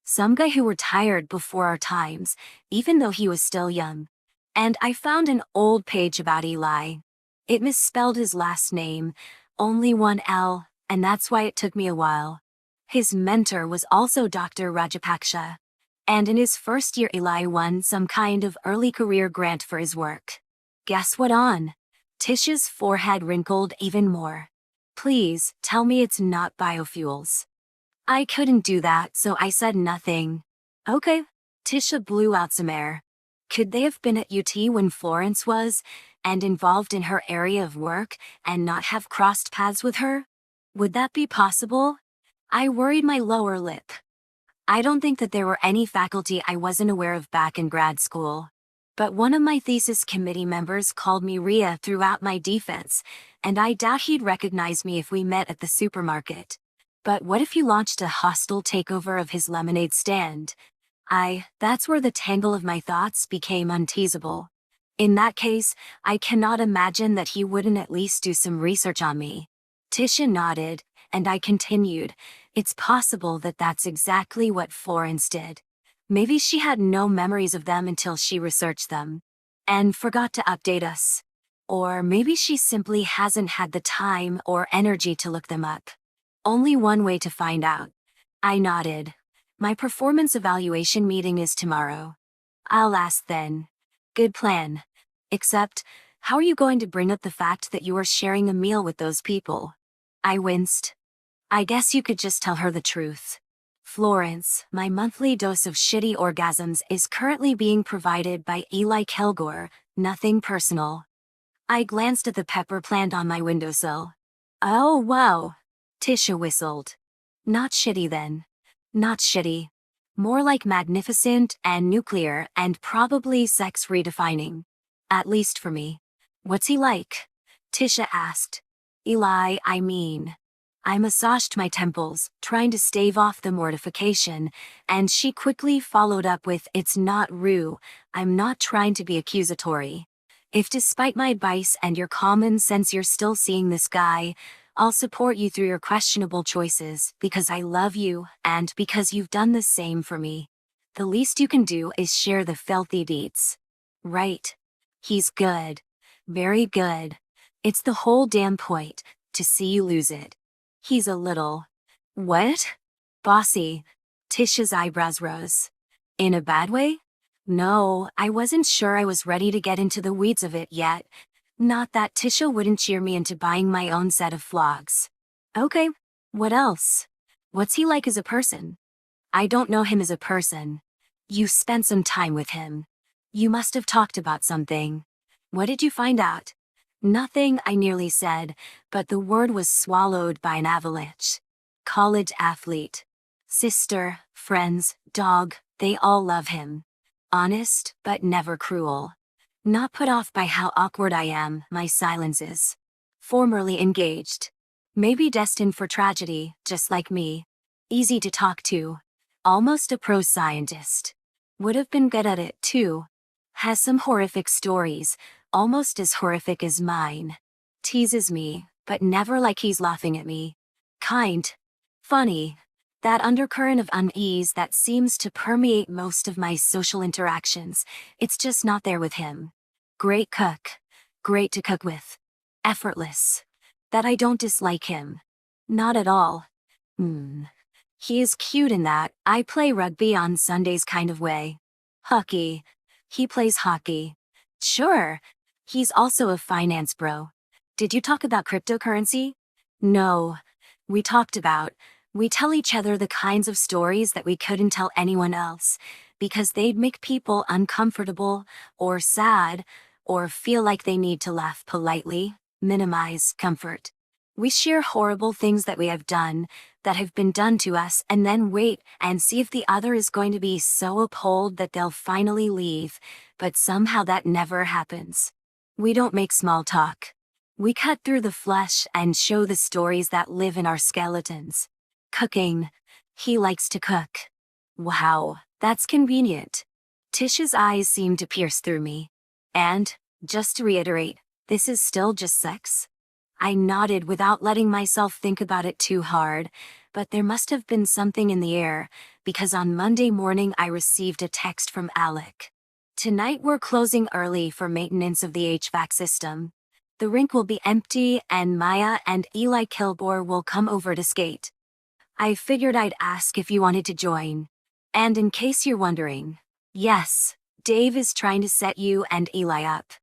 Some guy who retired before our times, even though he was still young. And I found an old page about Eli. It misspelled his last name, only one L, and that's why it took me a while. His mentor was also Dr. Rajapaksha. And in his first year Eli won some kind of early career grant for his work. Guess what on? Tish's forehead wrinkled even more. Please, tell me it's not biofuels. I couldn't do that, so I said nothing. Okay. Tisha blew out some air. Could they have been at UT when Florence was, and involved in her area of work, and not have crossed paths with her? Would that be possible? I worried my lower lip. I don't think that there were any faculty I wasn't aware of back in grad school. But one of my thesis committee members called me Ria throughout my defense, and I doubt he'd recognize me if we met at the supermarket. But what if he launched a hostile takeover of his lemonade stand? That's where the tangle of my thoughts became unteasable. In that case, I cannot imagine that he wouldn't at least do some research on me. Tisha nodded, and I continued, it's possible that that's exactly what Florence did. Maybe she had no memories of them until she researched them, and forgot to update us. Or maybe she simply hasn't had the time or energy to look them up. Only one way to find out. I nodded. My performance evaluation meeting is tomorrow. I'll ask then. Good plan. Except, how are you going to bring up the fact that you are sharing a meal with those people? I winced. I guess you could just tell her the truth. Florence, my monthly dose of shitty orgasms is currently being provided by Eli Kilgore, nothing personal. I glanced at the pepper plant on my windowsill. Oh wow. Tisha whistled. Not shitty then. Not shitty. More like magnificent and nuclear and probably sex redefining. At least for me. What's he like? Tisha asked. Eli, I massaged my temples, trying to stave off the mortification, and she quickly followed up with, it's not Rue, I'm not trying to be accusatory. If despite my advice and your common sense you're still seeing this guy, I'll support you through your questionable choices, because I love you, and because you've done the same for me. The least you can do is share the filthy deeds. Right. He's good. Very good. It's the whole damn point, to see you lose it. He's a little... What? Bossy. Tisha's eyebrows rose. In a bad way? No, I wasn't sure I was ready to get into the weeds of it yet. Not that Tisha wouldn't cheer me into buying my own set of flogs. Okay, what else? What's he like as a person? I don't know him as a person. You spent some time with him. You must have talked about something. What did you find out? Nothing, I nearly said, but the word was swallowed by an avalanche. College athlete. Sister, friends, dog, they all love him. Honest, but never cruel. Not put off by how awkward I am, my silence is. Formerly engaged. Maybe destined for tragedy, just like me. Easy to talk to. Almost a pro scientist. Would have been good at it, too. Has some horrific stories, almost as horrific as mine. Teases me, but never like he's laughing at me. Kind. Funny. That undercurrent of unease that seems to permeate most of my social interactions, it's just not there with him. Great cook. Great to cook with. Effortless. That I don't dislike him. Not at all. He is cute in that I play rugby on Sundays kind of way. Hockey. He plays hockey. Sure. He's also a finance bro. Did you talk about cryptocurrency? No. We tell each other the kinds of stories that we couldn't tell anyone else, because they'd make people uncomfortable, or sad, or feel like they need to laugh politely, minimize comfort. We share horrible things that we have done, that have been done to us, and then wait and see if the other is going to be so appalled that they'll finally leave, but somehow that never happens. We don't make small talk. We cut through the flesh and show the stories that live in our skeletons. Cooking. He likes to cook. Wow, that's convenient. Tish's eyes seemed to pierce through me. And, just to reiterate, this is still just sex? I nodded without letting myself think about it too hard, but there must have been something in the air, because on Monday morning I received a text from Alec. Tonight we're closing early for maintenance of the HVAC system. The rink will be empty and Maya and Eli Kilgore will come over to skate. I figured I'd ask if you wanted to join. And in case you're wondering, yes, Dave is trying to set you and Eli up.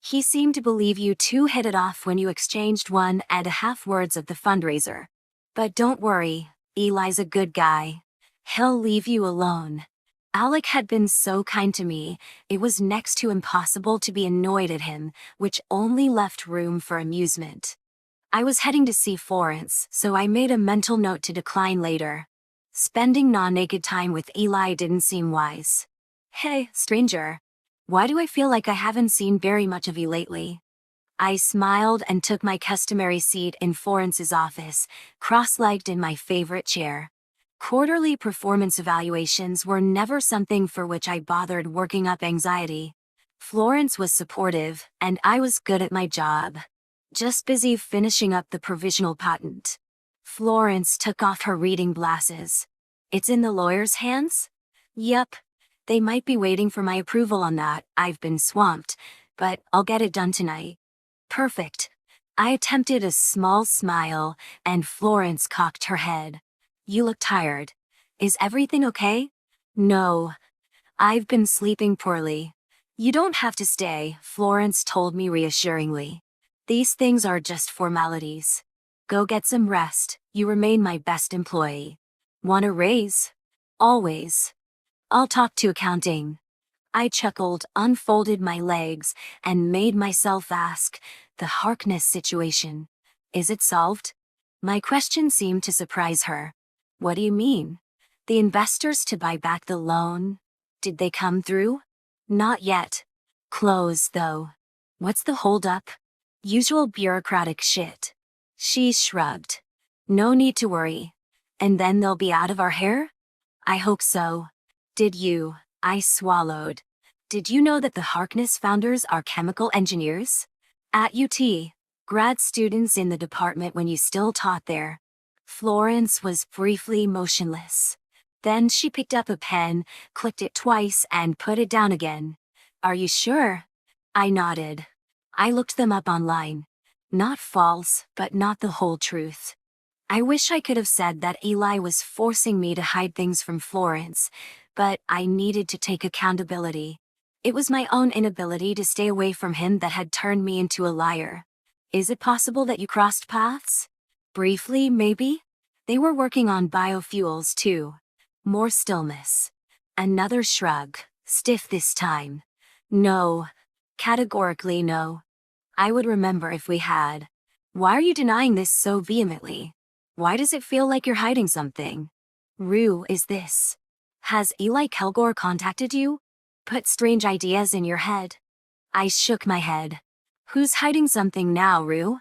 He seemed to believe you two hit it off when you exchanged 1.5 words of the fundraiser. But don't worry, Eli's a good guy. He'll leave you alone. Alec had been so kind to me, it was next to impossible to be annoyed at him, which only left room for amusement. I was heading to see Florence, so I made a mental note to decline later. Spending non-naked time with Eli didn't seem wise. Hey, stranger. Why do I feel like I haven't seen very much of you lately? I smiled and took my customary seat in Florence's office, cross-legged in my favorite chair. Quarterly performance evaluations were never something for which I bothered working up anxiety. Florence was supportive, and I was good at my job. Just busy finishing up the provisional patent. Florence took off her reading glasses. It's in the lawyer's hands? Yep. They might be waiting for my approval on that. I've been swamped, but I'll get it done tonight. Perfect. I attempted a small smile, and Florence cocked her head. You look tired. Is everything okay? No. I've been sleeping poorly. You don't have to stay, Florence told me reassuringly. These things are just formalities. Go get some rest. You remain my best employee. Want a raise? Always. I'll talk to accounting. I chuckled, unfolded my legs, and made myself ask, the Harkness situation. Is it solved? My question seemed to surprise her. What do you mean? The investors to buy back the loan? Did they come through? Not yet. Closed, though. What's the holdup? Usual bureaucratic shit. She shrugged. No need to worry. And then they'll be out of our hair? I hope so. Did you? I swallowed. Did you know that the Harkness founders are chemical engineers? At UT, grad students in the department when you still taught there. Florence was briefly motionless. Then she picked up a pen, clicked it twice, and put it down again. Are you sure? I nodded. I looked them up online. Not false, but not the whole truth. I wish I could have said that Eli was forcing me to hide things from Florence, but I needed to take accountability. It was my own inability to stay away from him that had turned me into a liar. Is it possible that you crossed paths? Briefly, maybe? They were working on biofuels, too. More stillness. Another shrug, stiff this time. No. Categorically no. I would remember if we had. Why are you denying this so vehemently? Why does it feel like you're hiding something? Rue, is this? Has Eli Kilgore contacted you? Put strange ideas in your head? I shook my head. Who's hiding something now, Rue?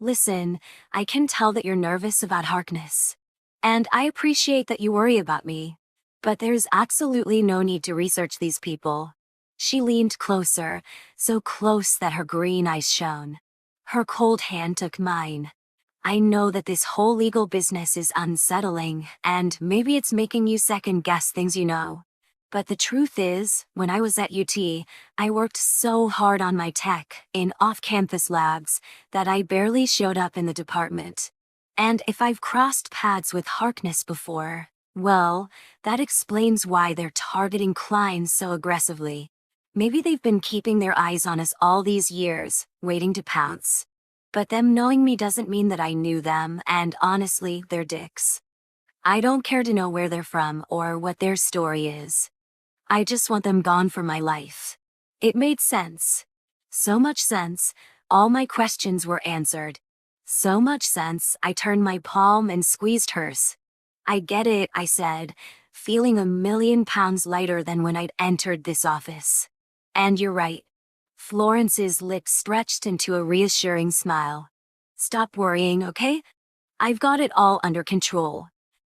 Listen, I can tell that you're nervous about Harkness. And I appreciate that you worry about me. But there's absolutely no need to research these people. She leaned closer, so close that her green eyes shone. Her cold hand took mine. I know that this whole legal business is unsettling, and maybe it's making you second-guess things you know. But the truth is, when I was at UT, I worked so hard on my tech, in off-campus labs, that I barely showed up in the department. And if I've crossed paths with Harkness before, well, that explains why they're targeting Klein so aggressively. Maybe they've been keeping their eyes on us all these years, waiting to pounce. But them knowing me doesn't mean that I knew them, and honestly, they're dicks. I don't care to know where they're from or what their story is. I just want them gone from my life. It made sense. So much sense, all my questions were answered. So much sense, I turned my palm and squeezed hers. I get it, I said, feeling 1,000,000 pounds lighter than when I'd entered this office. And you're right. Florence's lips stretched into a reassuring smile. Stop worrying, okay? I've got it all under control.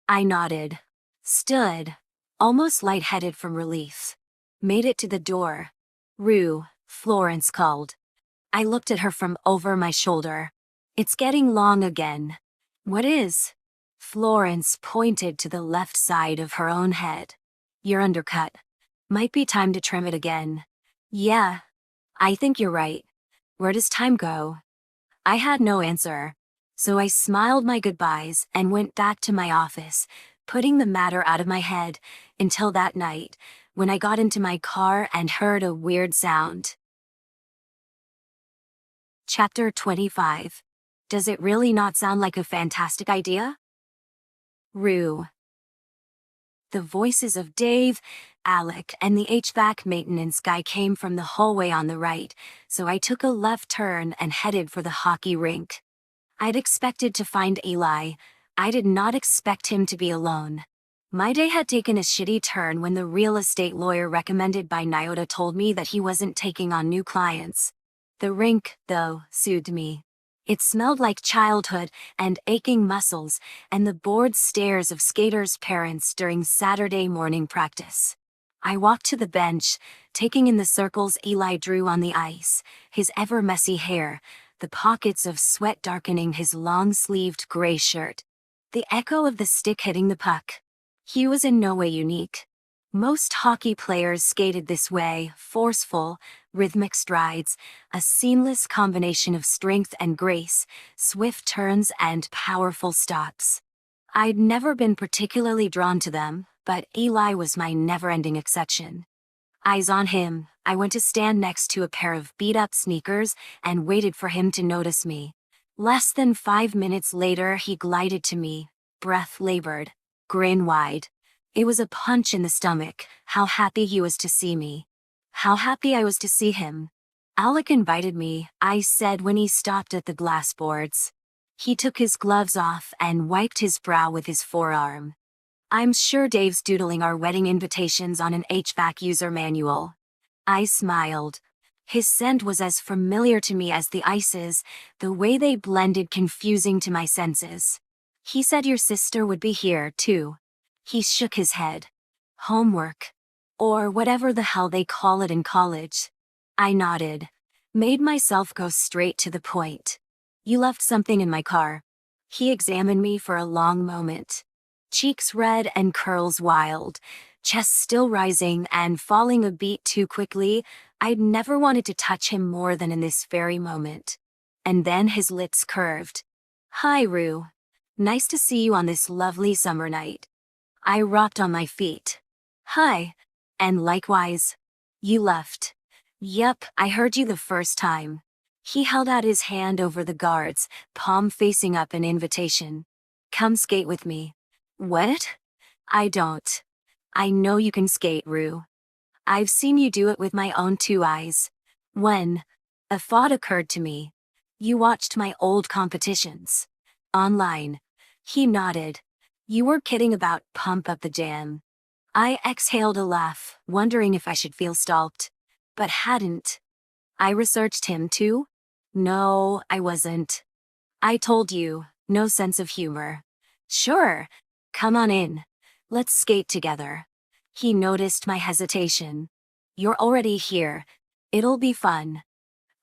I nodded. Stood, almost lightheaded from relief. Made it to the door. Rue, Florence called. I looked at her from over my shoulder. It's getting long again. What is? Florence pointed to the left side of her own head. You're undercut. Might be time to trim it again. Yeah. I think you're right. Where does time go? I had no answer. So I smiled my goodbyes and went back to my office, putting the matter out of my head, until that night, when I got into my car and heard a weird sound. Chapter 25. Does it really not sound like a fantastic idea? Rue. The voices of Dave, Alec, and the HVAC maintenance guy came from the hallway on the right, so I took a left turn and headed for the hockey rink. I'd expected to find Eli. I did not expect him to be alone. My day had taken a shitty turn when the real estate lawyer recommended by Nyota told me that he wasn't taking on new clients. The rink, though, soothed me. It smelled like childhood and aching muscles and the bored stares of skaters' parents during Saturday morning practice. I walked to the bench, taking in the circles Eli drew on the ice, his ever-messy hair, the pockets of sweat darkening his long-sleeved gray shirt. The echo of the stick hitting the puck. He was in no way unique. Most hockey players skated this way, forceful, rhythmic strides, a seamless combination of strength and grace, swift turns and powerful stops. I'd never been particularly drawn to them, but Eli was my never-ending exception. Eyes on him, I went to stand next to a pair of beat-up sneakers and waited for him to notice me. Less than 5 minutes later he glided to me, breath labored, grin wide. It was a punch in the stomach, how happy he was to see me. How happy I was to see him. Alec invited me, I said when he stopped at the glass boards. He took his gloves off and wiped his brow with his forearm. I'm sure Dave's doodling our wedding invitations on an HVAC user manual. I smiled. His scent was as familiar to me as the ices, the way they blended confusing to my senses. He said your sister would be here, too. He shook his head. Homework. Or whatever the hell they call it in college. I nodded. Made myself go straight to the point. You left something in my car. He examined me for a long moment. Cheeks red and curls wild, chest still rising and falling a beat too quickly. I'd never wanted to touch him more than in this very moment. And then his lips curved. Hi, Rue. Nice to see you on this lovely summer night. I rocked on my feet. Hi. And likewise. You left. Yep, I heard you the first time. He held out his hand over the guards, palm facing up an invitation. Come skate with me. What? I don't. I know you can skate, Rue. I've seen you do it with my own 2 eyes. When? A thought occurred to me. You watched my old competitions. Online. He nodded. You were kidding about Pump Up the Jam. I exhaled a laugh, wondering if I should feel stalked. But hadn't. I researched him too? No, I wasn't. I told you, no sense of humor. Sure. Come on in. Let's skate together. He noticed my hesitation. You're already here. It'll be fun.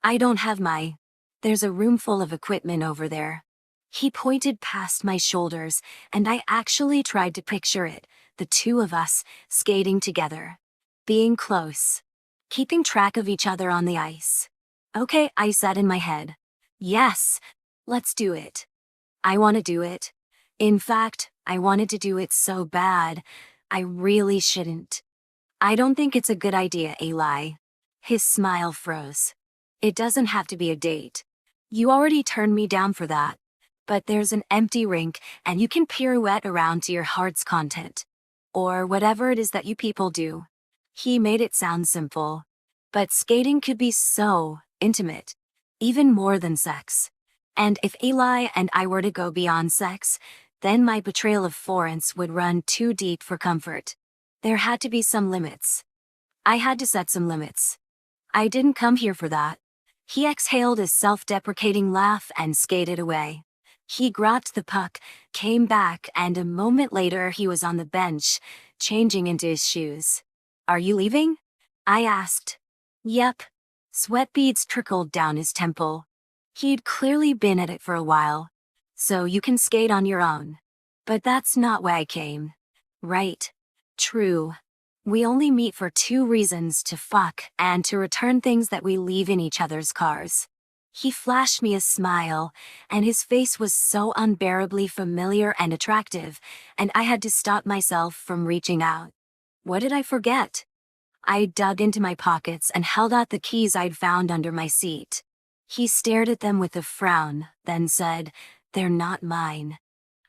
I don't have my... There's a room full of equipment over there. He pointed past my shoulders, and I actually tried to picture it, the two of us, skating together. Being close. Keeping track of each other on the ice. Okay, I said in my head. Yes, let's do it. I want to do it. In fact, I wanted to do it so bad. I really shouldn't. I don't think it's a good idea, Eli. His smile froze. It doesn't have to be a date. You already turned me down for that. But there's an empty rink, and you can pirouette around to your heart's content. Or whatever it is that you people do. He made it sound simple. But skating could be so intimate. Even more than sex. And if Eli and I were to go beyond sex, then my betrayal of Florence would run too deep for comfort. There had to be some limits. I had to set some limits. I didn't come here for that. He exhaled a self-deprecating laugh and skated away. He grabbed the puck, came back, and a moment later he was on the bench, changing into his shoes. Are you leaving? I asked. Yep. Sweat beads trickled down his temple. He'd clearly been at it for a while. So you can skate on your own. But that's not why I came. Right. True. We only meet for two reasons: to fuck and to return things that we leave in each other's cars. He flashed me a smile, and his face was so unbearably familiar and attractive, and I had to stop myself from reaching out. What did I forget? I dug into my pockets and held out the keys I'd found under my seat. He stared at them with a frown, then said, "They're not mine."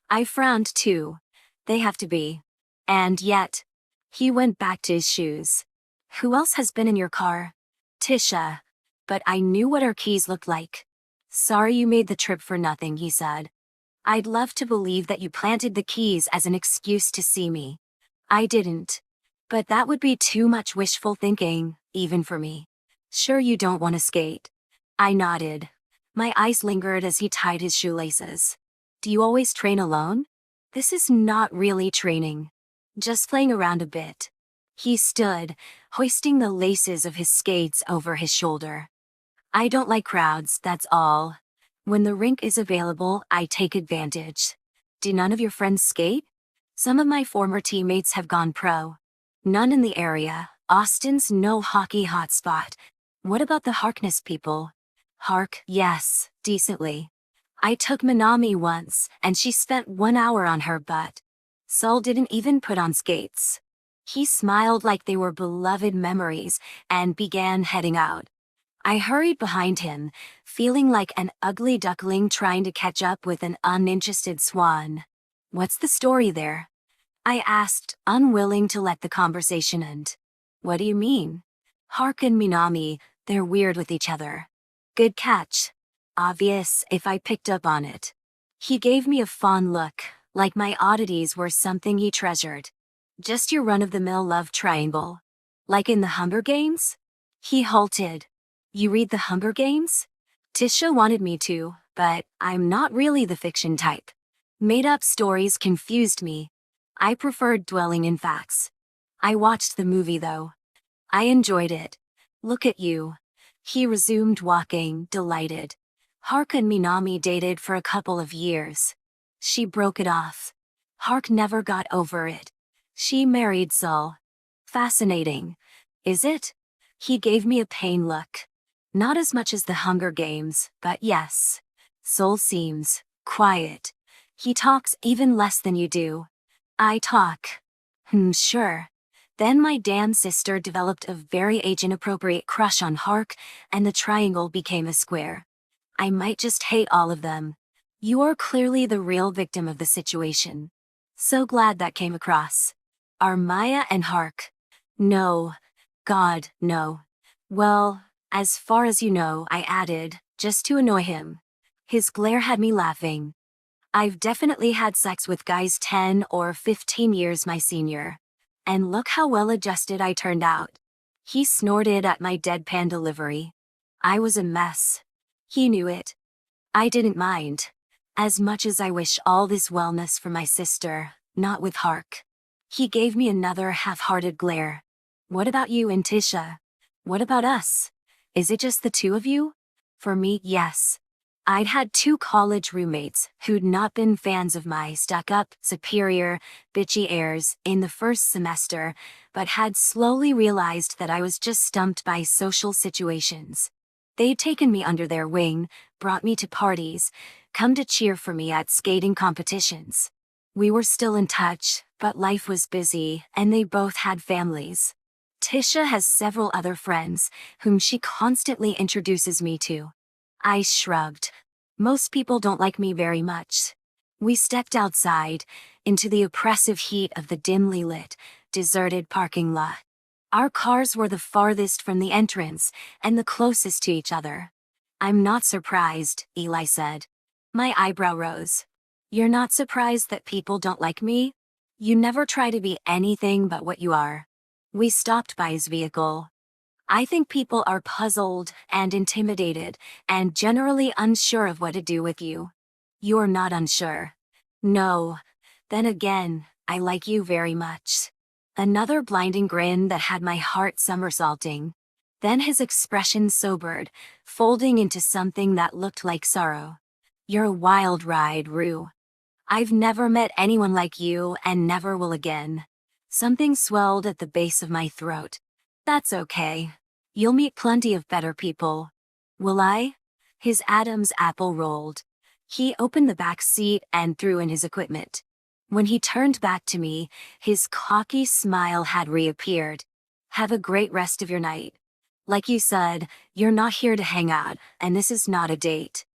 I frowned too. They have to be. And yet, he went back to his shoes. Who else has been in your car? Tisha. But I knew what her keys looked like. Sorry you made the trip for nothing, he said. I'd love to believe that you planted the keys as an excuse to see me. I didn't. But that would be too much wishful thinking, even for me. Sure you don't want to skate? I nodded. My eyes lingered as he tied his shoelaces. Do you always train alone? This is not really training. Just playing around a bit. He stood, hoisting the laces of his skates over his shoulder. I don't like crowds, that's all. When the rink is available, I take advantage. Do none of your friends skate? Some of my former teammates have gone pro. None in the area. Austin's no hockey hotspot. What about the Harkness people? Hark, yes, decently. I took Minami once, and she spent 1 hour on her butt. Sol didn't even put on skates. He smiled like they were beloved memories and began heading out. I hurried behind him, feeling like an ugly duckling trying to catch up with an uninterested swan. What's the story there? I asked, unwilling to let the conversation end. What do you mean? Hark and Minami, they're weird with each other. Good catch. Obvious if I picked up on it. He gave me a fond look, like my oddities were something he treasured. Just your run-of-the-mill love triangle. Like in the Hunger Games? He halted. You read the Hunger Games? Tisha wanted me to, but I'm not really the fiction type. Made-up stories confused me. I preferred dwelling in facts. I watched the movie though. I enjoyed it. Look at you. He resumed walking, delighted. Hark and Minami dated for a couple of years. She broke it off. Hark never got over it. She married Sol. Fascinating. Is it? He gave me a pained look. Not as much as the Hunger Games, but yes. Sol seems quiet. He talks even less than you do. I talk. Sure. Then my damn sister developed a very age-inappropriate crush on Hark, and the triangle became a square. I might just hate all of them. You're clearly the real victim of the situation. So glad that came across. Are Maya and Hark? No. God, no. Well, as far as you know, I added, just to annoy him. His glare had me laughing. I've definitely had sex with guys 10 or 15 years my senior. And look how well adjusted I turned out. He snorted at my deadpan delivery. I was a mess. He knew it. I didn't mind. As much as I wish all this wellness for my sister, not with Hark. He gave me another half-hearted glare. What about you and Tisha? What about us? Is it just the two of you? For me, yes. I'd had 2 college roommates who'd not been fans of my stuck-up, superior, bitchy airs in the first semester, but had slowly realized that I was just stumped by social situations. They'd taken me under their wing, brought me to parties, come to cheer for me at skating competitions. We were still in touch, but life was busy, and they both had families. Tisha has several other friends, whom she constantly introduces me to. I shrugged. Most people don't like me very much. We stepped outside, into the oppressive heat of the dimly lit, deserted parking lot. Our cars were the farthest from the entrance, and the closest to each other. I'm not surprised, Eli said. My eyebrow rose. You're not surprised that people don't like me? You never try to be anything but what you are. We stopped by his vehicle. I think people are puzzled and intimidated and generally unsure of what to do with you. You're not unsure. No. Then again, I like you very much. Another blinding grin that had my heart somersaulting. Then his expression sobered, folding into something that looked like sorrow. You're a wild ride, Rue. I've never met anyone like you and never will again. Something swelled at the base of my throat. That's okay. You'll meet plenty of better people. Will I? His Adam's apple rolled. He opened the back seat and threw in his equipment. When he turned back to me, his cocky smile had reappeared. Have a great rest of your night. Like you said, you're not here to hang out, and this is not a date.